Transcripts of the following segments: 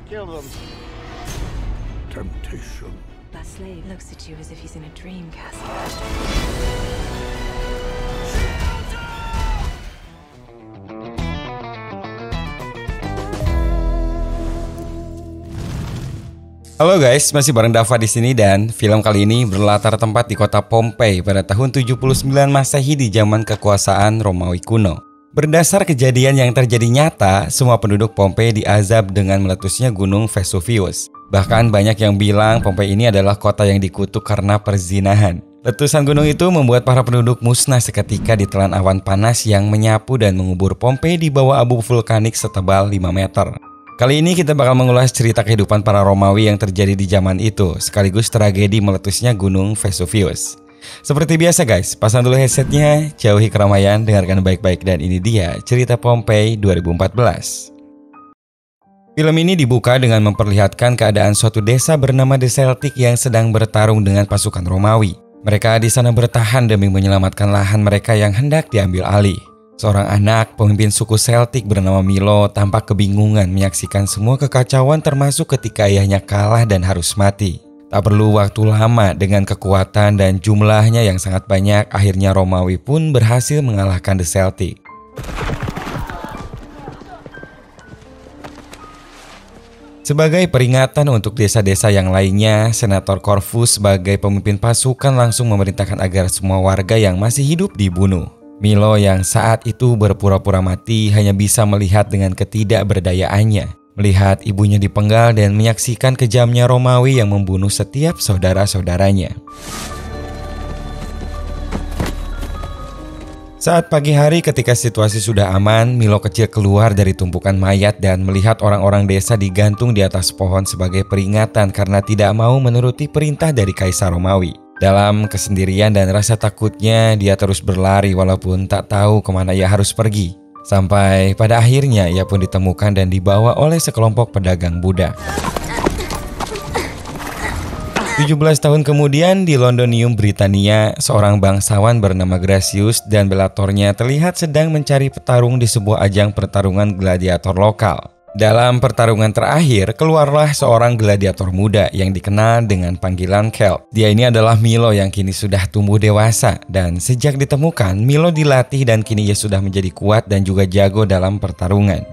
Kill them. Temptation. That slave looks at you as if he's in a dream castle. Halo guys, masih bareng Dava di sini dan film kali ini berlatar tempat di kota Pompei pada tahun 79 Masehi di zaman kekuasaan Romawi kuno. Berdasar kejadian yang terjadi nyata, semua penduduk Pompei diazab dengan meletusnya gunung Vesuvius. Bahkan banyak yang bilang Pompei ini adalah kota yang dikutuk karena perzinahan. Letusan gunung itu membuat para penduduk musnah seketika ditelan awan panas yang menyapu dan mengubur Pompei di bawah abu vulkanik setebal 5 meter. Kali ini kita bakal mengulas cerita kehidupan para Romawi yang terjadi di zaman itu, sekaligus tragedi meletusnya gunung Vesuvius. Seperti biasa guys, pasang dulu headsetnya, jauhi keramaian, dengarkan baik-baik dan ini dia cerita Pompei 2014. Film ini dibuka dengan memperlihatkan keadaan suatu desa bernama The Celtic yang sedang bertarung dengan pasukan Romawi. Mereka di sana bertahan demi menyelamatkan lahan mereka yang hendak diambil alih. Seorang anak pemimpin suku Celtic bernama Milo tampak kebingungan menyaksikan semua kekacauan termasuk ketika ayahnya kalah dan harus mati. Tak perlu waktu lama dengan kekuatan dan jumlahnya yang sangat banyak, akhirnya Romawi pun berhasil mengalahkan The Celtic. Sebagai peringatan untuk desa-desa yang lainnya, Senator Corvus sebagai pemimpin pasukan langsung memerintahkan agar semua warga yang masih hidup dibunuh. Milo yang saat itu berpura-pura mati hanya bisa melihat dengan ketidakberdayaannya, melihat ibunya dipenggal dan menyaksikan kejamnya Romawi yang membunuh setiap saudara-saudaranya. Saat pagi hari ketika situasi sudah aman, Milo kecil keluar dari tumpukan mayat dan melihat orang-orang desa digantung di atas pohon sebagai peringatan karena tidak mau menuruti perintah dari Kaisar Romawi. Dalam kesendirian dan rasa takutnya, dia terus berlari walaupun tak tahu kemana ia harus pergi. Sampai pada akhirnya ia pun ditemukan dan dibawa oleh sekelompok pedagang budak. 17 tahun kemudian di Londonium, Britania, seorang bangsawan bernama Gracius dan belatornya terlihat sedang mencari petarung di sebuah ajang pertarungan gladiator lokal. Dalam pertarungan terakhir, keluarlah seorang gladiator muda yang dikenal dengan panggilan Celt. Dia ini adalah Milo yang kini sudah tumbuh dewasa, dan sejak ditemukan, Milo dilatih dan kini ia sudah menjadi kuat dan juga jago dalam pertarungan.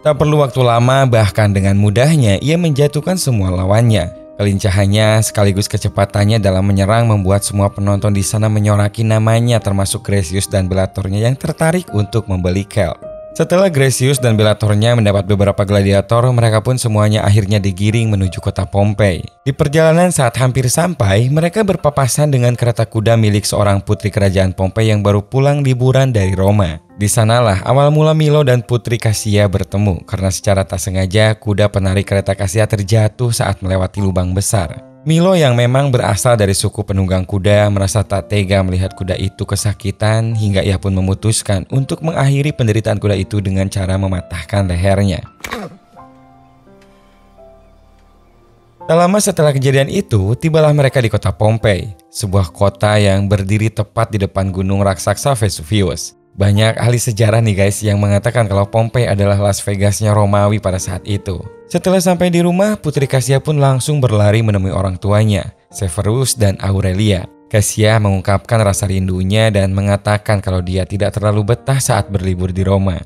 Tak perlu waktu lama, bahkan dengan mudahnya ia menjatuhkan semua lawannya. Kelincahannya sekaligus kecepatannya dalam menyerang membuat semua penonton di sana menyoraki namanya, termasuk Gracius dan belatornya yang tertarik untuk membeli Celt. Setelah Gracius dan belatornya mendapat beberapa gladiator, mereka pun semuanya akhirnya digiring menuju kota Pompei. Di perjalanan saat hampir sampai, mereka berpapasan dengan kereta kuda milik seorang putri kerajaan Pompei yang baru pulang liburan dari Roma. Di sanalah awal mula Milo dan putri Cassia bertemu, karena secara tak sengaja kuda penarik kereta Cassia terjatuh saat melewati lubang besar. Milo yang memang berasal dari suku penunggang kuda merasa tak tega melihat kuda itu kesakitan hingga ia pun memutuskan untuk mengakhiri penderitaan kuda itu dengan cara mematahkan lehernya. Tak lama setelah kejadian itu, tibalah mereka di kota Pompei, sebuah kota yang berdiri tepat di depan gunung raksasa Vesuvius. Banyak ahli sejarah nih guys yang mengatakan kalau Pompei adalah Las Vegasnya Romawi pada saat itu. Setelah sampai di rumah, Putri Cassia pun langsung berlari menemui orang tuanya, Severus dan Aurelia. Cassia mengungkapkan rasa rindunya dan mengatakan kalau dia tidak terlalu betah saat berlibur di Roma.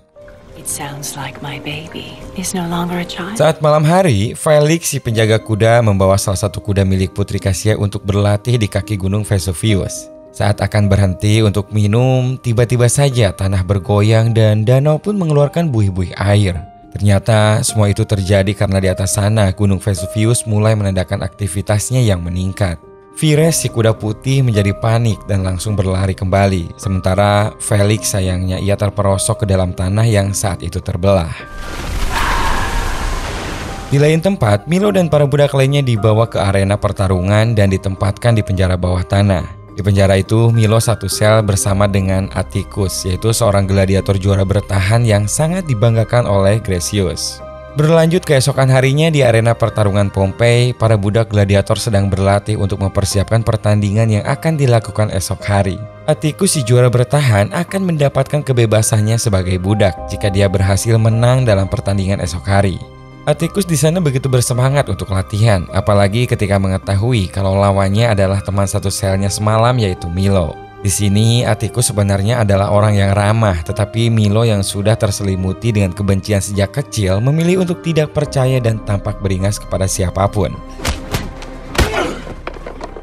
Saat malam hari, Felix si penjaga kuda membawa salah satu kuda milik Putri Cassia untuk berlatih di kaki gunung Vesuvius. Saat akan berhenti untuk minum, tiba-tiba saja tanah bergoyang dan danau pun mengeluarkan buih-buih air. Ternyata semua itu terjadi karena di atas sana gunung Vesuvius mulai menandakan aktivitasnya yang meningkat. Vires si kuda putih menjadi panik dan langsung berlari kembali. Sementara Felix sayangnya ia terperosok ke dalam tanah yang saat itu terbelah. Di lain tempat, Milo dan para budak lainnya dibawa ke arena pertarungan dan ditempatkan di penjara bawah tanah. Di penjara itu, Milo satu sel bersama dengan Atticus, yaitu seorang gladiator juara bertahan yang sangat dibanggakan oleh Gracius. Berlanjut keesokan harinya di arena pertarungan Pompei, para budak gladiator sedang berlatih untuk mempersiapkan pertandingan yang akan dilakukan esok hari. Atticus si juara bertahan akan mendapatkan kebebasannya sebagai budak jika dia berhasil menang dalam pertandingan esok hari. Atticus di sana begitu bersemangat untuk latihan, apalagi ketika mengetahui kalau lawannya adalah teman satu selnya semalam yaitu Milo. Di sini Atticus sebenarnya adalah orang yang ramah, tetapi Milo yang sudah terselimuti dengan kebencian sejak kecil memilih untuk tidak percaya dan tampak beringas kepada siapapun.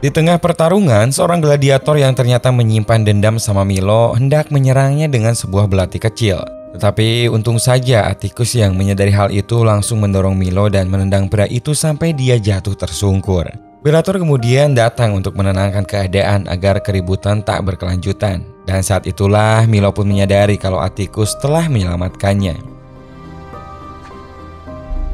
Di tengah pertarungan, seorang gladiator yang ternyata menyimpan dendam sama Milo hendak menyerangnya dengan sebuah belati kecil. Tetapi untung saja Atticus yang menyadari hal itu langsung mendorong Milo dan menendang pria itu sampai dia jatuh tersungkur. Bellator kemudian datang untuk menenangkan keadaan agar keributan tak berkelanjutan. Dan saat itulah Milo pun menyadari kalau Atticus telah menyelamatkannya.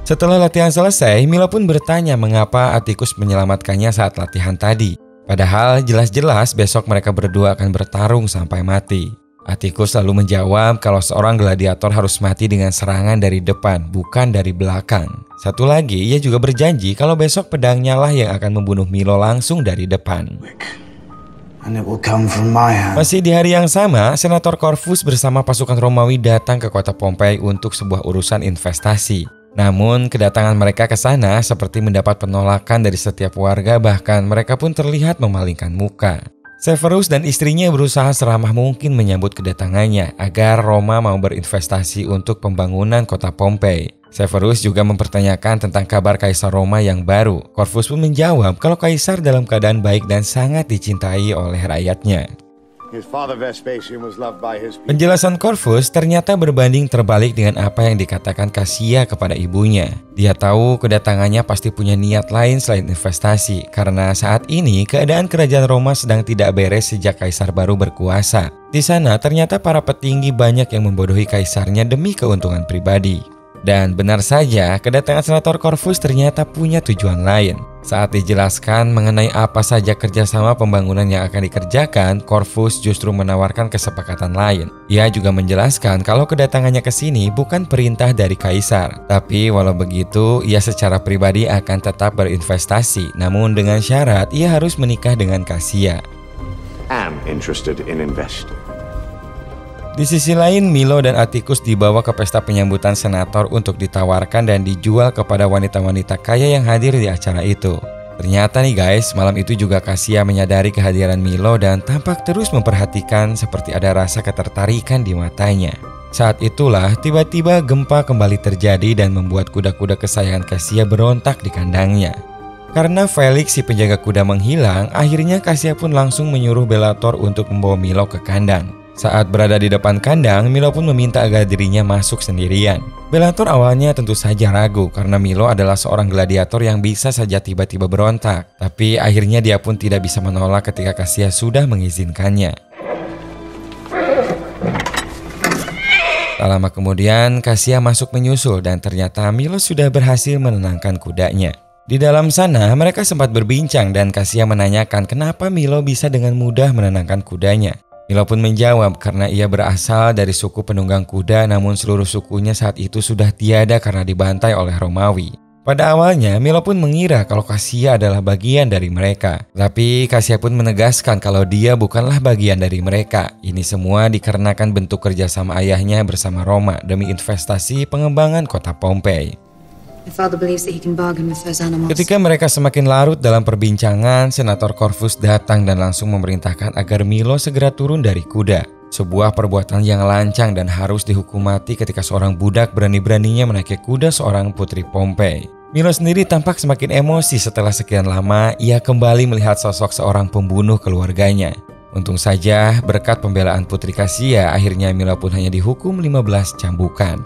Setelah latihan selesai, Milo pun bertanya mengapa Atticus menyelamatkannya saat latihan tadi. Padahal jelas-jelas besok mereka berdua akan bertarung sampai mati. Atticus lalu menjawab kalau seorang gladiator harus mati dengan serangan dari depan, bukan dari belakang. Satu lagi, ia juga berjanji kalau besok pedangnya lah yang akan membunuh Milo langsung dari depan. Masih di hari yang sama, Senator Corvus bersama pasukan Romawi datang ke kota Pompei untuk sebuah urusan investasi. Namun, kedatangan mereka ke sana seperti mendapat penolakan dari setiap warga, bahkan mereka pun terlihat memalingkan muka. Severus dan istrinya berusaha seramah mungkin menyambut kedatangannya agar Roma mau berinvestasi untuk pembangunan kota Pompei. Severus juga mempertanyakan tentang kabar Kaisar Roma yang baru. Corvus pun menjawab kalau Kaisar dalam keadaan baik dan sangat dicintai oleh rakyatnya. Penjelasan Corvus ternyata berbanding terbalik dengan apa yang dikatakan Cassia kepada ibunya. Dia tahu kedatangannya pasti punya niat lain selain investasi, karena saat ini keadaan kerajaan Roma sedang tidak beres sejak Kaisar baru berkuasa. Di sana ternyata para petinggi banyak yang membodohi kaisarnya demi keuntungan pribadi. Dan benar saja, kedatangan Senator Corvus ternyata punya tujuan lain. Saat dijelaskan mengenai apa saja kerjasama pembangunan yang akan dikerjakan, Corvus justru menawarkan kesepakatan lain. Ia juga menjelaskan kalau kedatangannya ke sini bukan perintah dari Kaisar. Tapi walau begitu, ia secara pribadi akan tetap berinvestasi. Namun dengan syarat ia harus menikah dengan Cassia. Di sisi lain, Milo dan Atticus dibawa ke pesta penyambutan senator untuk ditawarkan dan dijual kepada wanita-wanita kaya yang hadir di acara itu. Ternyata nih guys, malam itu juga Cassia menyadari kehadiran Milo dan tampak terus memperhatikan seperti ada rasa ketertarikan di matanya. Saat itulah tiba-tiba gempa kembali terjadi dan membuat kuda-kuda kesayangan Cassia berontak di kandangnya. Karena Felix si penjaga kuda menghilang, akhirnya Cassia pun langsung menyuruh Bellator untuk membawa Milo ke kandang. Saat berada di depan kandang, Milo pun meminta agar dirinya masuk sendirian. Bellator awalnya tentu saja ragu karena Milo adalah seorang gladiator yang bisa saja tiba-tiba berontak. Tapi akhirnya dia pun tidak bisa menolak ketika Cassia sudah mengizinkannya. Tak lama kemudian, Cassia masuk menyusul dan ternyata Milo sudah berhasil menenangkan kudanya. Di dalam sana, mereka sempat berbincang dan Cassia menanyakan kenapa Milo bisa dengan mudah menenangkan kudanya. Milo pun menjawab karena ia berasal dari suku penunggang kuda, namun seluruh sukunya saat itu sudah tiada karena dibantai oleh Romawi. Pada awalnya, Milo pun mengira kalau Cassia adalah bagian dari mereka. Tapi Cassia pun menegaskan kalau dia bukanlah bagian dari mereka. Ini semua dikarenakan bentuk kerjasama ayahnya bersama Roma demi investasi pengembangan kota Pompei. Ketika mereka semakin larut dalam perbincangan, Senator Corvus datang dan langsung memerintahkan agar Milo segera turun dari kuda. Sebuah perbuatan yang lancang dan harus dihukum mati ketika seorang budak berani-beraninya menaiki kuda seorang putri Pompei. Milo sendiri tampak semakin emosi setelah sekian lama ia kembali melihat sosok seorang pembunuh keluarganya. Untung saja berkat pembelaan putri Cassia, akhirnya Milo pun hanya dihukum 15 cambukan.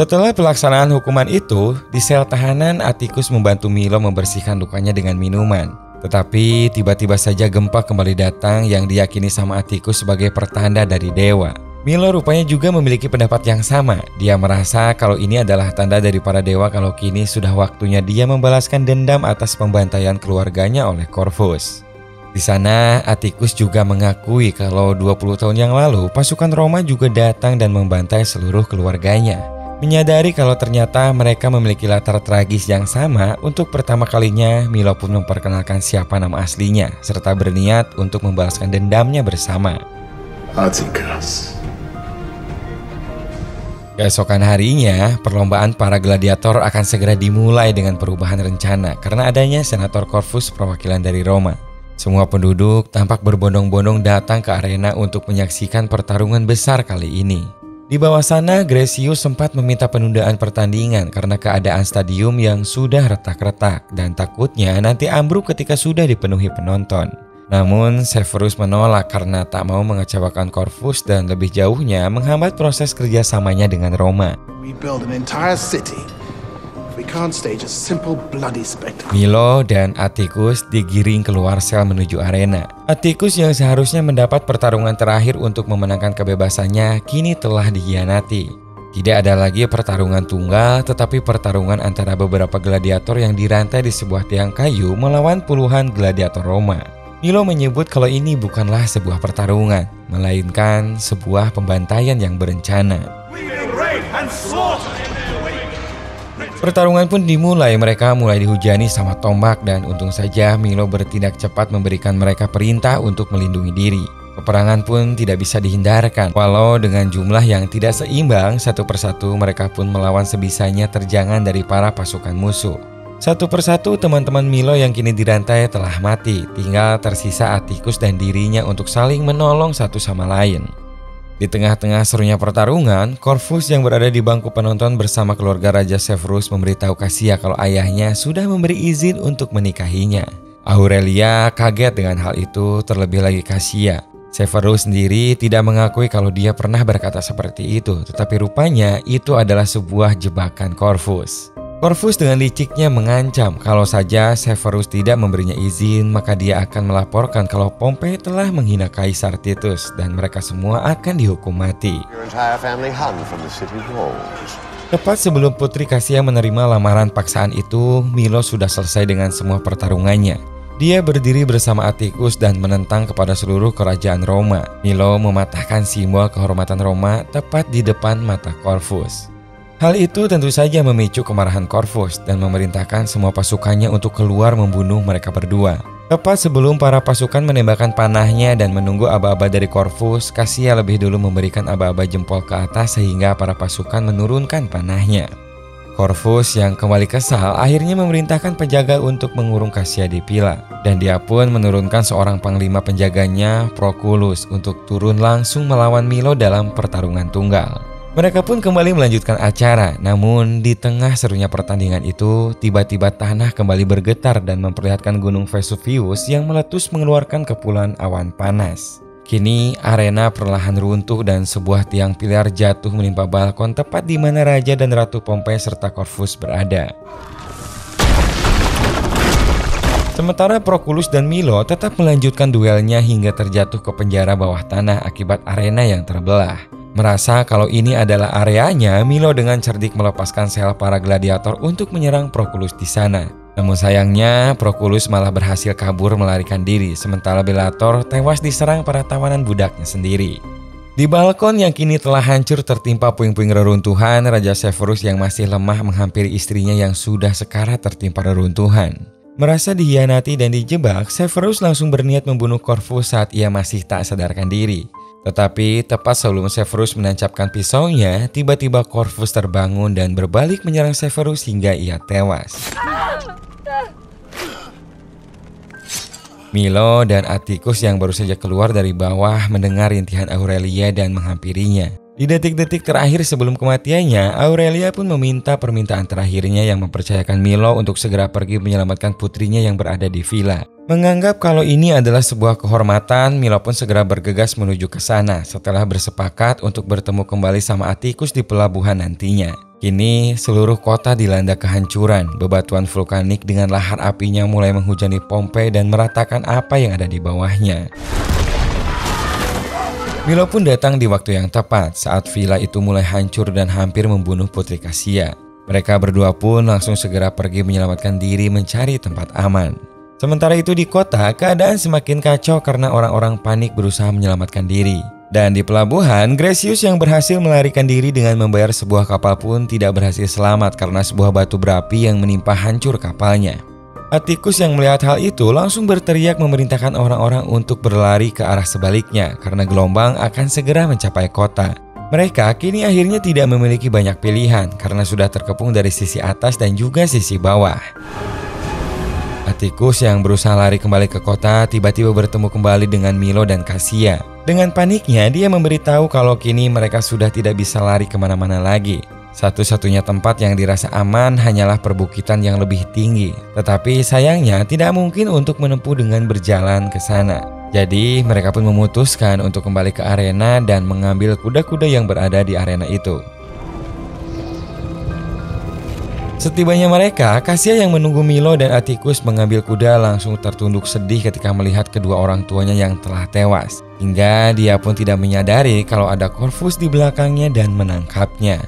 Setelah pelaksanaan hukuman itu, di sel tahanan Atticus membantu Milo membersihkan lukanya dengan minuman. Tetapi tiba-tiba saja gempa kembali datang yang diyakini sama Atticus sebagai pertanda dari dewa. Milo rupanya juga memiliki pendapat yang sama. Dia merasa kalau ini adalah tanda dari para dewa kalau kini sudah waktunya dia membalaskan dendam atas pembantaian keluarganya oleh Corvus. Di sana, Atticus juga mengakui kalau 20 tahun yang lalu pasukan Roma juga datang dan membantai seluruh keluarganya. Menyadari kalau ternyata mereka memiliki latar tragis yang sama, untuk pertama kalinya Milo pun memperkenalkan siapa nama aslinya, serta berniat untuk membalaskan dendamnya bersama. Keesokan harinya, perlombaan para gladiator akan segera dimulai dengan perubahan rencana karena adanya Senator Corvus perwakilan dari Roma. Semua penduduk tampak berbondong-bondong datang ke arena untuk menyaksikan pertarungan besar kali ini. Di bawah sana, Gracius sempat meminta penundaan pertandingan karena keadaan stadium yang sudah retak-retak dan takutnya nanti ambruk ketika sudah dipenuhi penonton. Namun, Severus menolak karena tak mau mengecewakan Corvus dan lebih jauhnya menghambat proses kerjasamanya dengan Roma. We build an entire city. We can't stage a simple bloody spectacle. Milo dan Atticus digiring keluar sel menuju arena. Atticus yang seharusnya mendapat pertarungan terakhir untuk memenangkan kebebasannya kini telah dikhianati. Tidak ada lagi pertarungan tunggal, tetapi pertarungan antara beberapa gladiator yang dirantai di sebuah tiang kayu melawan puluhan gladiator Roma. Milo menyebut kalau ini bukanlah sebuah pertarungan, melainkan sebuah pembantaian yang berencana. Pertarungan pun dimulai, mereka mulai dihujani sama tombak dan untung saja Milo bertindak cepat memberikan mereka perintah untuk melindungi diri. Peperangan pun tidak bisa dihindarkan, walau dengan jumlah yang tidak seimbang, satu persatu mereka pun melawan sebisanya terjangan dari para pasukan musuh. Satu persatu teman-teman Milo yang kini dirantai telah mati, tinggal tersisa Atticus dan dirinya untuk saling menolong satu sama lain. Di tengah-tengah serunya pertarungan, Corvus yang berada di bangku penonton bersama keluarga Raja Severus memberitahu Cassia kalau ayahnya sudah memberi izin untuk menikahinya. Aurelia kaget dengan hal itu, terlebih lagi Cassia. Severus sendiri tidak mengakui kalau dia pernah berkata seperti itu, tetapi rupanya itu adalah sebuah jebakan Corvus. Corvus dengan liciknya mengancam kalau saja Severus tidak memberinya izin, maka dia akan melaporkan kalau Pompei telah menghina Kaisar Titus dan mereka semua akan dihukum mati. Tepat sebelum Putri Cassia menerima lamaran paksaan itu, Milo sudah selesai dengan semua pertarungannya. Dia berdiri bersama Atticus dan menentang kepada seluruh kerajaan Roma. Milo mematahkan simbol kehormatan Roma tepat di depan mata Corvus. Hal itu tentu saja memicu kemarahan Corvus dan memerintahkan semua pasukannya untuk keluar membunuh mereka berdua. Tepat sebelum para pasukan menembakkan panahnya dan menunggu aba-aba dari Corvus, Cassia lebih dulu memberikan aba-aba jempol ke atas sehingga para pasukan menurunkan panahnya. Corvus yang kembali kesal akhirnya memerintahkan penjaga untuk mengurung Cassia di pila. Dan dia pun menurunkan seorang panglima penjaganya, Proculus, untuk turun langsung melawan Milo dalam pertarungan tunggal. Mereka pun kembali melanjutkan acara, namun di tengah serunya pertandingan itu, tiba-tiba tanah kembali bergetar dan memperlihatkan gunung Vesuvius yang meletus mengeluarkan kepulan awan panas. Kini arena perlahan runtuh dan sebuah tiang pilar jatuh menimpa balkon tepat di mana Raja dan Ratu Pompei serta Corvus berada. Sementara Proculus dan Milo tetap melanjutkan duelnya hingga terjatuh ke penjara bawah tanah akibat arena yang terbelah. Merasa kalau ini adalah areanya, Milo dengan cerdik melepaskan sel para gladiator untuk menyerang Proculus di sana. Namun sayangnya, Proculus malah berhasil kabur melarikan diri, sementara Bellator tewas diserang para tawanan budaknya sendiri. Di balkon yang kini telah hancur tertimpa puing-puing reruntuhan, Raja Severus yang masih lemah menghampiri istrinya yang sudah sekarat tertimpa reruntuhan. Merasa dikhianati dan dijebak, Severus langsung berniat membunuh Corvus saat ia masih tak sadarkan diri. Tetapi tepat sebelum Severus menancapkan pisaunya, tiba-tiba Corvus terbangun dan berbalik menyerang Severus hingga ia tewas. Milo dan Atticus yang baru saja keluar dari bawah mendengar rintihan Aurelia dan menghampirinya. Di detik-detik terakhir sebelum kematiannya, Aurelia pun meminta permintaan terakhirnya yang mempercayakan Milo untuk segera pergi menyelamatkan putrinya yang berada di villa. Menganggap kalau ini adalah sebuah kehormatan, Milo pun segera bergegas menuju ke sana setelah bersepakat untuk bertemu kembali sama Atticus di pelabuhan nantinya. Kini seluruh kota dilanda kehancuran, bebatuan vulkanik dengan lahar apinya mulai menghujani Pompei dan meratakan apa yang ada di bawahnya. Milo pun datang di waktu yang tepat saat villa itu mulai hancur dan hampir membunuh Putri Cassia. Mereka berdua pun langsung segera pergi menyelamatkan diri mencari tempat aman. Sementara itu di kota, keadaan semakin kacau karena orang-orang panik berusaha menyelamatkan diri. Dan di pelabuhan, Gracius yang berhasil melarikan diri dengan membayar sebuah kapal pun tidak berhasil selamat karena sebuah batu berapi yang menimpa hancur kapalnya. Atticus yang melihat hal itu langsung berteriak memerintahkan orang-orang untuk berlari ke arah sebaliknya karena gelombang akan segera mencapai kota. Mereka kini akhirnya tidak memiliki banyak pilihan karena sudah terkepung dari sisi atas dan juga sisi bawah. Atticus yang berusaha lari kembali ke kota tiba-tiba bertemu kembali dengan Milo dan Cassia. Dengan paniknya dia memberitahu kalau kini mereka sudah tidak bisa lari kemana-mana lagi. Satu-satunya tempat yang dirasa aman hanyalah perbukitan yang lebih tinggi. Tetapi sayangnya tidak mungkin untuk menempuh dengan berjalan ke sana. Jadi mereka pun memutuskan untuk kembali ke arena dan mengambil kuda-kuda yang berada di arena itu. Setibanya mereka, Cassia yang menunggu Milo dan Atticus mengambil kuda langsung tertunduk sedih ketika melihat kedua orang tuanya yang telah tewas. Hingga dia pun tidak menyadari kalau ada Corvus di belakangnya dan menangkapnya.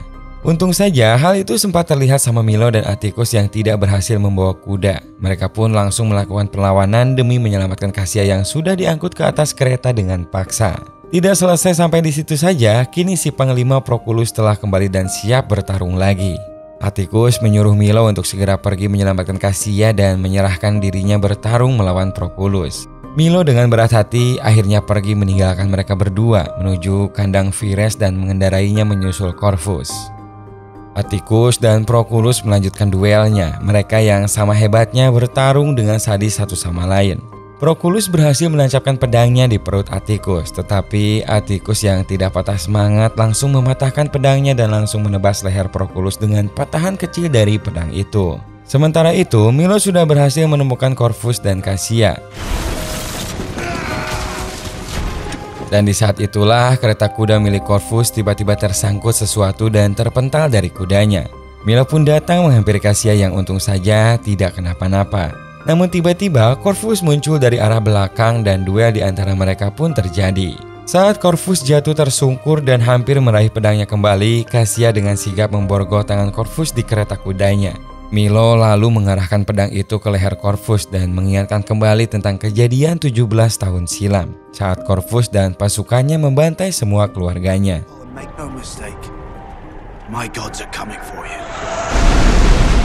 Untung saja hal itu sempat terlihat sama Milo dan Atticus yang tidak berhasil membawa kuda. Mereka pun langsung melakukan perlawanan demi menyelamatkan Cassia yang sudah diangkut ke atas kereta dengan paksa. Tidak selesai sampai di situ saja, kini si Panglima Proculus telah kembali dan siap bertarung lagi. Atticus menyuruh Milo untuk segera pergi menyelamatkan Cassia dan menyerahkan dirinya bertarung melawan Proculus. Milo dengan berat hati akhirnya pergi meninggalkan mereka berdua menuju kandang Pheres dan mengendarainya menyusul Corvus. Atticus dan Proculus melanjutkan duelnya. Mereka yang sama hebatnya bertarung dengan sadis satu sama lain. Proculus berhasil menancapkan pedangnya di perut Atticus, tetapi Atticus yang tidak patah semangat langsung mematahkan pedangnya dan langsung menebas leher Proculus dengan patahan kecil dari pedang itu. Sementara itu, Milo sudah berhasil menemukan Corvus dan Cassia. Dan di saat itulah kereta kuda milik Corvus tiba-tiba tersangkut sesuatu dan terpental dari kudanya. Milo pun datang menghampiri Cassia yang untung saja tidak kenapa-napa. Namun tiba-tiba Corvus muncul dari arah belakang dan duel di antara mereka pun terjadi. Saat Corvus jatuh tersungkur dan hampir meraih pedangnya kembali, Cassia dengan sigap memborgol tangan Corvus di kereta kudanya. Milo lalu mengarahkan pedang itu ke leher Corvus dan mengingatkan kembali tentang kejadian 17 tahun silam saat Corvus dan pasukannya membantai semua keluarganya.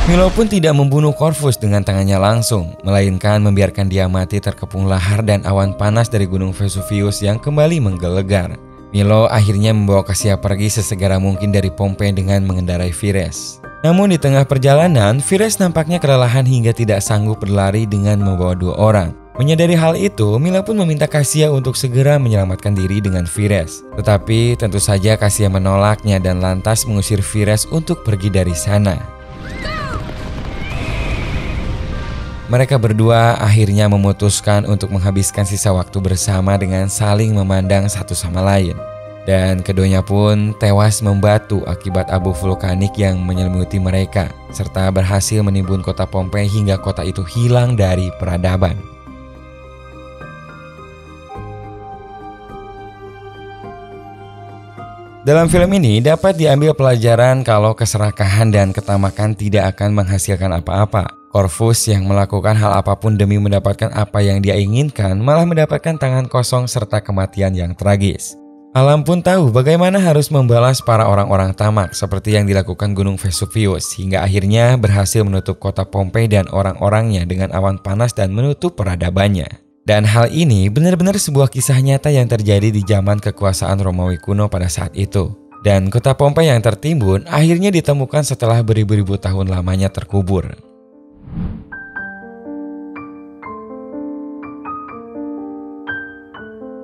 Milo pun tidak membunuh Corvus dengan tangannya langsung, melainkan membiarkan dia mati terkepung lahar dan awan panas dari gunung Vesuvius yang kembali menggelegar. Milo akhirnya membawa Cassia pergi sesegera mungkin dari Pompei dengan mengendarai Pheres. Namun di tengah perjalanan, Pheres nampaknya kelelahan hingga tidak sanggup berlari dengan membawa 2 orang. Menyadari hal itu, Milo pun meminta Cassia untuk segera menyelamatkan diri dengan Pheres. Tetapi tentu saja Cassia menolaknya dan lantas mengusir Pheres untuk pergi dari sana. Mereka berdua akhirnya memutuskan untuk menghabiskan sisa waktu bersama dengan saling memandang satu sama lain. Dan keduanya pun tewas membatu akibat abu vulkanik yang menyelimuti mereka, serta berhasil menimbun kota Pompei hingga kota itu hilang dari peradaban. Dalam film ini dapat diambil pelajaran kalau keserakahan dan ketamakan tidak akan menghasilkan apa-apa. Corvus yang melakukan hal apapun demi mendapatkan apa yang dia inginkan malah mendapatkan tangan kosong serta kematian yang tragis. Alam pun tahu bagaimana harus membalas para orang-orang tamak seperti yang dilakukan Gunung Vesuvius hingga akhirnya berhasil menutup kota Pompei dan orang-orangnya dengan awan panas dan menutup peradabannya. Dan hal ini benar-benar sebuah kisah nyata yang terjadi di zaman kekuasaan Romawi kuno pada saat itu. Dan kota Pompei yang tertimbun akhirnya ditemukan setelah beribu-ribu tahun lamanya terkubur.